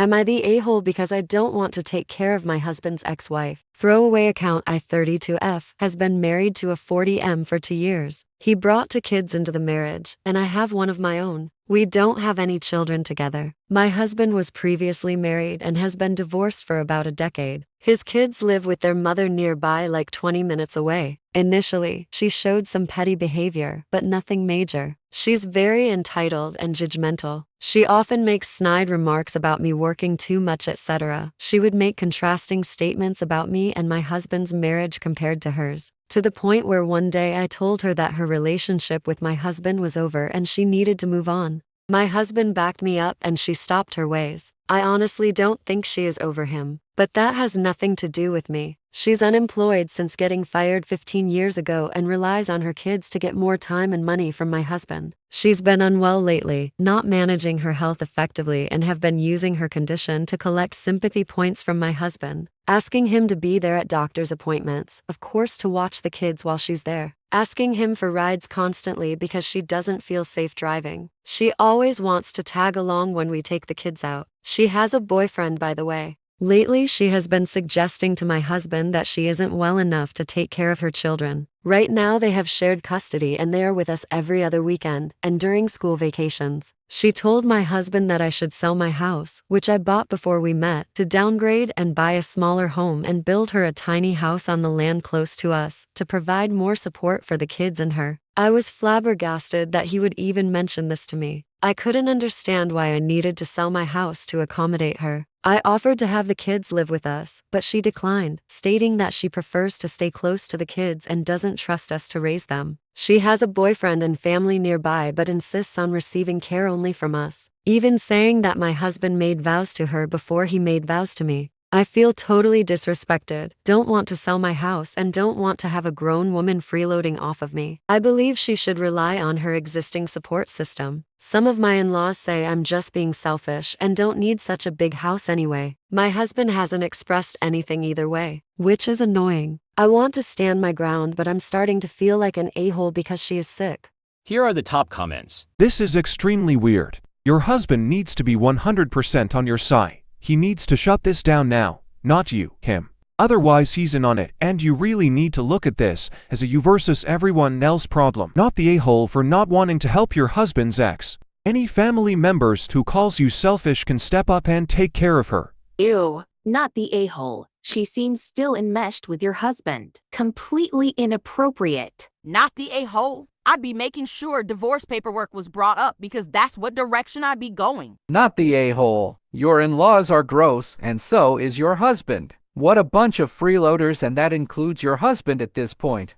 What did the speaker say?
Am I the a-hole because I don't want to take care of my husband's ex-wife? Throwaway account I32F has been married to a 40M for 2 years. He brought 2 kids into the marriage, and I have one of my own. We don't have any children together. My husband was previously married and has been divorced for about a decade. His kids live with their mother nearby, like 20 minutes away. Initially, she showed some petty behavior, but nothing major. She's very entitled and judgmental. She often makes snide remarks about me working too much, etc. She would make contrasting statements about me and my husband's marriage compared to hers, to the point where one day I told her that her relationship with my husband was over and she needed to move on. My husband backed me up and she stopped her ways. I honestly don't think she is over him, but that has nothing to do with me. She's unemployed since getting fired 15 years ago and relies on her kids to get more time and money from my husband. She's been unwell lately, not managing her health effectively, and have been using her condition to collect sympathy points from my husband, asking him to be there at doctor's appointments, of course to watch the kids while she's there, asking him for rides constantly because she doesn't feel safe driving. She always wants to tag along when we take the kids out. She has a boyfriend, by the way. Lately, she has been suggesting to my husband that she isn't well enough to take care of her children. Right now, they have shared custody and they are with us every other weekend and during school vacations. She told my husband that I should sell my house, which I bought before we met, to downgrade and buy a smaller home and build her a tiny house on the land close to us, to provide more support for the kids and her. I was flabbergasted that he would even mention this to me. I couldn't understand why I needed to sell my house to accommodate her. I offered to have the kids live with us, but she declined, stating that she prefers to stay close to the kids and doesn't trust us to raise them. She has a boyfriend and family nearby but insists on receiving care only from us, even saying that my husband made vows to her before he made vows to me. I feel totally disrespected, don't want to sell my house, and don't want to have a grown woman freeloading off of me. I believe she should rely on her existing support system. Some of my in-laws say I'm just being selfish and don't need such a big house anyway. My husband hasn't expressed anything either way, which is annoying. I want to stand my ground, but I'm starting to feel like an a-hole because she is sick. Here are the top comments. This is extremely weird. Your husband needs to be 100% on your side. He needs to shut this down now, not you, him. Otherwise he's in on it, and you really need to look at this as a you versus everyone else problem, not the a-hole for not wanting to help your husband's ex. Any family members who calls you selfish can step up and take care of her. Ew, not the a-hole. She seems still enmeshed with your husband. Completely inappropriate. Not the a-hole. I'd be making sure divorce paperwork was brought up because that's what direction I'd be going. Not the a-hole. Your in-laws are gross, and so is your husband. What a bunch of freeloaders, and that includes your husband at this point.